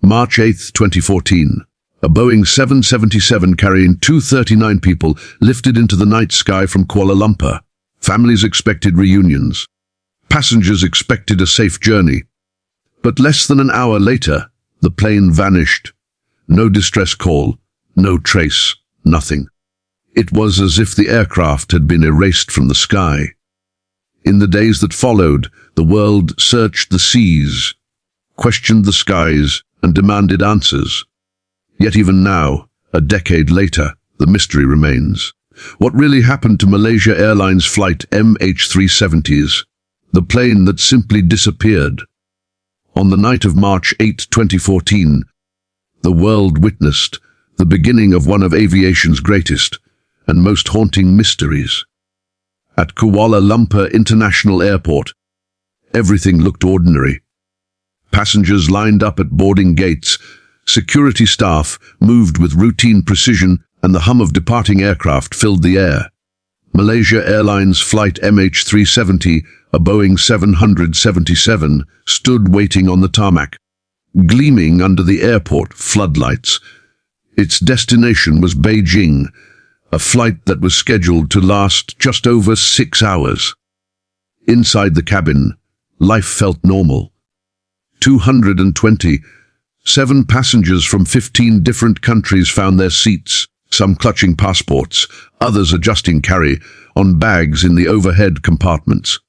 March 8, 2014. A Boeing 777 carrying 239 people lifted into the night sky from Kuala Lumpur. Families expected reunions. Passengers expected a safe journey. But less than an hour later, the plane vanished. No distress call, no trace, nothing. It was as if the aircraft had been erased from the sky. In the days that followed, the world searched the seas, questioned the skies, and demanded answers. Yet even now, a decade later, the mystery remains. What really happened to Malaysia Airlines Flight MH370s, the plane that simply disappeared? On the night of March 8, 2014, the world witnessed the beginning of one of aviation's greatest and most haunting mysteries. At Kuala Lumpur International Airport, everything looked ordinary. Passengers lined up at boarding gates, security staff moved with routine precision, and the hum of departing aircraft filled the air. Malaysia Airlines Flight MH370, a Boeing 777, stood waiting on the tarmac, gleaming under the airport floodlights. Its destination was Beijing, a flight that was scheduled to last just over 6 hours. Inside the cabin, life felt normal. 227 passengers from 15 different countries found their seats, some clutching passports, others adjusting carry-on bags in the overhead compartments.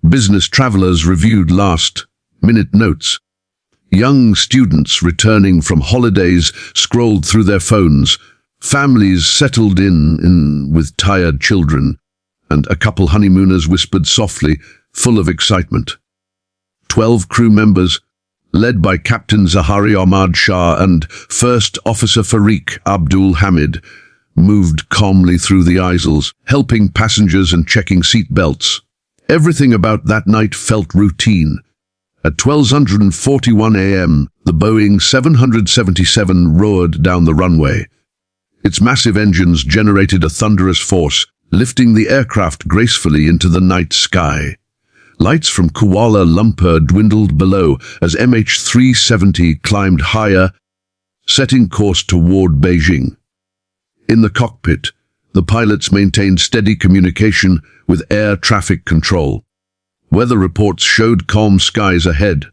Business travelers reviewed last-minute notes. Young students returning from holidays scrolled through their phones. Families settled in with tired children, and a couple honeymooners whispered softly, full of excitement. 12 crew members, led by Captain Zahari Ahmad Shah and First Officer Farik Abdul Hamid, moved calmly through the aisles, helping passengers and checking seat belts. Everything about that night felt routine. At 12:41 a.m., the Boeing 777 roared down the runway. Its massive engines generated a thunderous force, lifting the aircraft gracefully into the night sky. Lights from Kuala Lumpur dwindled below as MH370 climbed higher, setting course toward Beijing. In the cockpit, the pilots maintained steady communication with air traffic control. Weather reports showed calm skies ahead.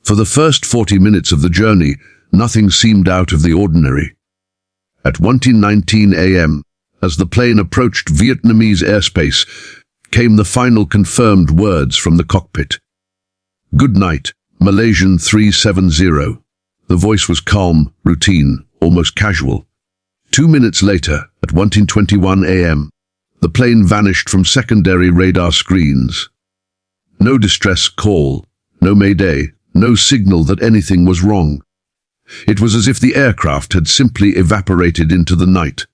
For the first 40 minutes of the journey, nothing seemed out of the ordinary. At 1:19 a.m., as the plane approached Vietnamese airspace, came the final confirmed words from the cockpit. "Good night, Malaysian 370. The voice was calm, routine, almost casual. 2 minutes later, at 1:21 a.m., the plane vanished from secondary radar screens. No distress call, no mayday, no signal that anything was wrong. It was as if the aircraft had simply evaporated into the night.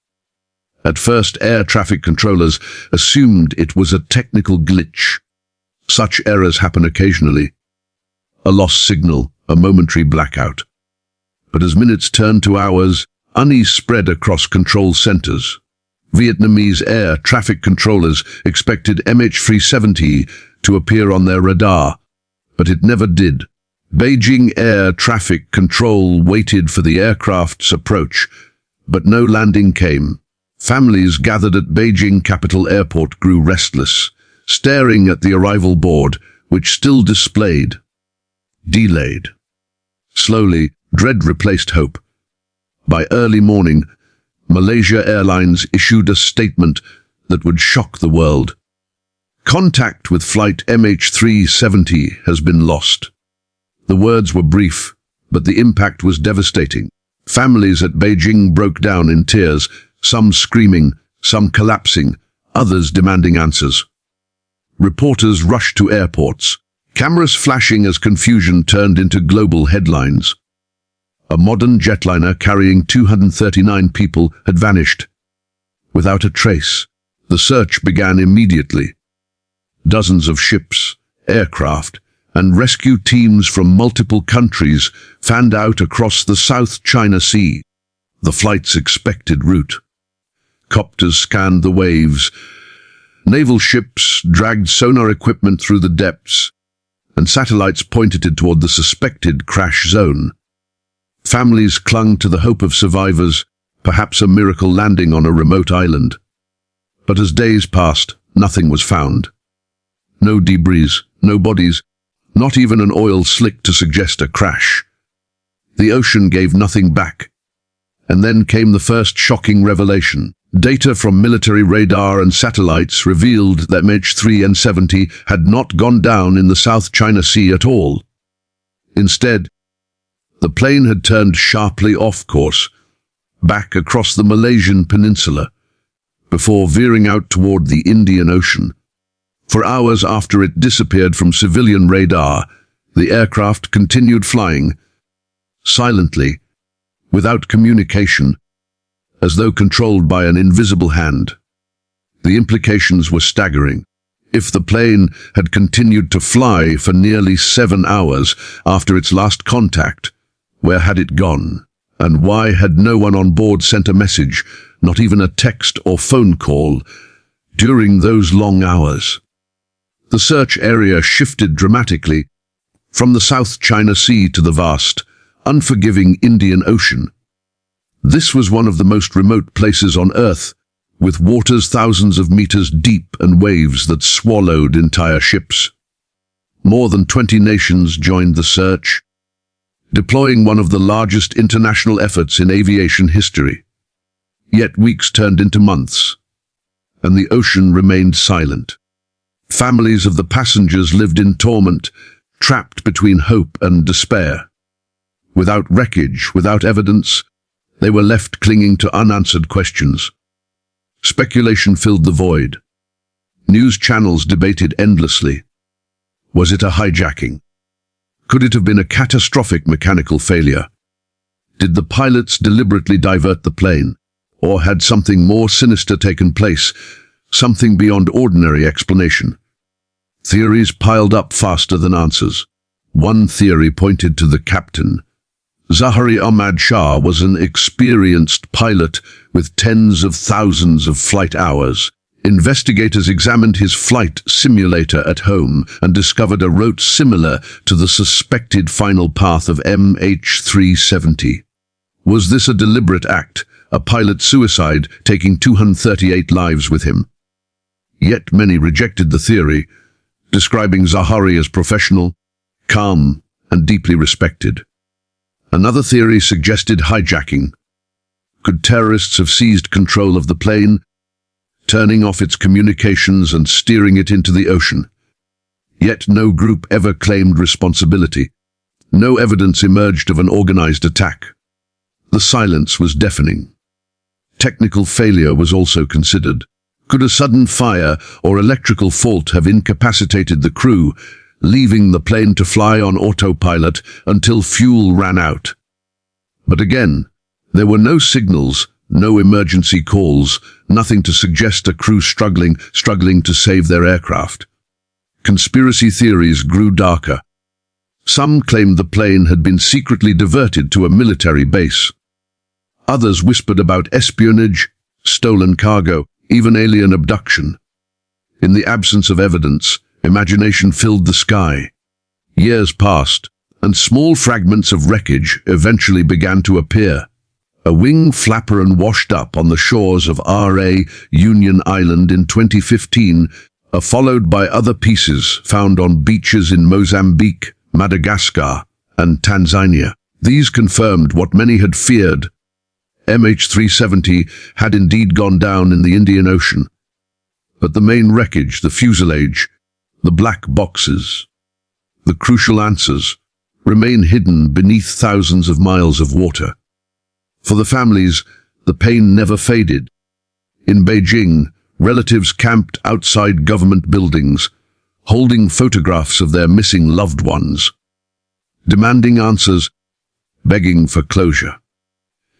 At first, air traffic controllers assumed it was a technical glitch. Such errors happen occasionally. A lost signal, a momentary blackout. But as minutes turned to hours, unease spread across control centers. Vietnamese air traffic controllers expected MH370 to appear on their radar, but it never did. Beijing air traffic control waited for the aircraft's approach, but no landing came. Families gathered at Beijing Capital Airport grew restless, staring at the arrival board, which still displayed delayed. Slowly, dread replaced hope. By early morning, Malaysia Airlines issued a statement that would shock the world. Contact with flight MH370 has been lost. The words were brief, but the impact was devastating. Families at Beijing broke down in tears, some screaming, some collapsing, others demanding answers. Reporters rushed to airports, cameras flashing as confusion turned into global headlines. A modern jetliner carrying 239 people had vanished. Without a trace, the search began immediately. Dozens of ships, aircraft, and rescue teams from multiple countries fanned out across the South China Sea, the flight's expected route. Copters scanned the waves. Naval ships dragged sonar equipment through the depths, and satellites pointed it toward the suspected crash zone. Families clung to the hope of survivors, perhaps a miracle landing on a remote island. But as days passed, nothing was found. No debris, no bodies, not even an oil slick to suggest a crash. The ocean gave nothing back. And then came the first shocking revelation. Data from military radar and satellites revealed that MH370 had not gone down in the South China Sea at all. Instead, the plane had turned sharply off course, back across the Malaysian peninsula, before veering out toward the Indian Ocean. For hours after it disappeared from civilian radar, the aircraft continued flying, silently, without communication, as though controlled by an invisible hand. The implications were staggering. If the plane had continued to fly for nearly 7 hours after its last contact, where had it gone? And why had no one on board sent a message, not even a text or phone call, during those long hours? The search area shifted dramatically, from the South China Sea to the vast, unforgiving Indian Ocean. This was one of the most remote places on Earth, with waters thousands of meters deep and waves that swallowed entire ships. More than 20 nations joined the search, deploying one of the largest international efforts in aviation history. Yet weeks turned into months, and the ocean remained silent. Families of the passengers lived in torment, trapped between hope and despair. Without wreckage, without evidence, they were left clinging to unanswered questions. Speculation filled the void. News channels debated endlessly. Was it a hijacking? Could it have been a catastrophic mechanical failure? Did the pilots deliberately divert the plane? Or had something more sinister taken place, something beyond ordinary explanation? Theories piled up faster than answers. One theory pointed to the captain. Zahari Ahmad Shah was an experienced pilot with tens of thousands of flight hours. Investigators examined his flight simulator at home and discovered a route similar to the suspected final path of MH370. Was this a deliberate act, a pilot suicide taking 238 lives with him? Yet many rejected the theory, describing Zahari as professional, calm, and deeply respected. Another theory suggested hijacking. Could terrorists have seized control of the plane, turning off its communications and steering it into the ocean? Yet no group ever claimed responsibility. No evidence emerged of an organized attack. The silence was deafening. Technical failure was also considered. Could a sudden fire or electrical fault have incapacitated the crew, leaving the plane to fly on autopilot until fuel ran out? But again, there were no signals, no emergency calls, nothing to suggest a crew struggling to save their aircraft. Conspiracy theories grew darker. Some claimed the plane had been secretly diverted to a military base. Others whispered about espionage, stolen cargo, even alien abduction. In the absence of evidence, imagination filled the sky. Years passed, and small fragments of wreckage eventually began to appear. A wing flapper and washed up on the shores of R.A. Union Island in 2015, followed by other pieces found on beaches in Mozambique, Madagascar, and Tanzania. These confirmed what many had feared. MH370 had indeed gone down in the Indian Ocean. But the main wreckage, the fuselage, the black boxes, the crucial answers, remain hidden beneath thousands of miles of water. For the families, the pain never faded. In Beijing, relatives camped outside government buildings, holding photographs of their missing loved ones, demanding answers, begging for closure.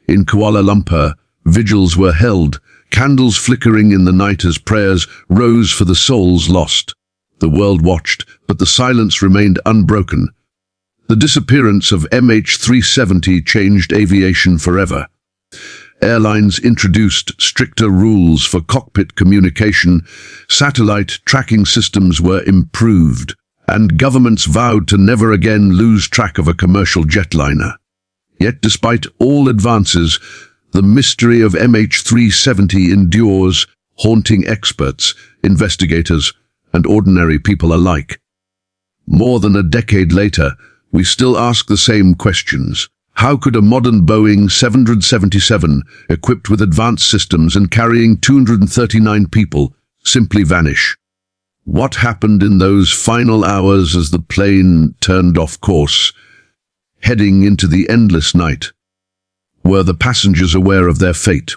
In Kuala Lumpur, vigils were held, candles flickering in the night as prayers rose for the souls lost. The world watched, but the silence remained unbroken. The disappearance of MH370 changed aviation forever. Airlines introduced stricter rules for cockpit communication, satellite tracking systems were improved, and governments vowed to never again lose track of a commercial jetliner. Yet despite all advances, the mystery of MH370 endures, haunting experts, investigators, and ordinary people alike. More than a decade later, we still ask the same questions. How could a modern Boeing 777, equipped with advanced systems and carrying 239 people, simply vanish? What happened in those final hours as the plane turned off course, heading into the endless night? Were the passengers aware of their fate?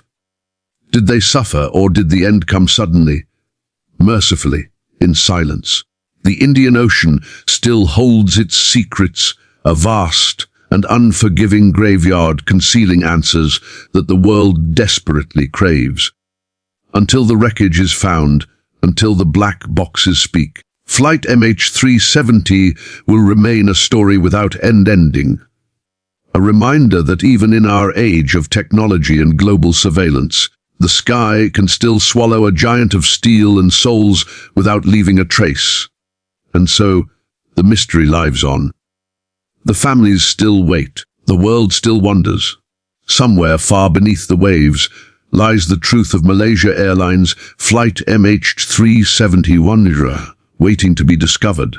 Did they suffer, or did the end come suddenly, mercifully, in silence? The Indian Ocean still holds its secrets, a vast and unforgiving graveyard concealing answers that the world desperately craves. Until the wreckage is found, until the black boxes speak, Flight MH370 will remain a story without ending. A reminder that even in our age of technology and global surveillance, the sky can still swallow a giant of steel and souls without leaving a trace. And so, the mystery lives on. The families still wait. The world still wonders. Somewhere far beneath the waves lies the truth of Malaysia Airlines Flight MH370, waiting to be discovered.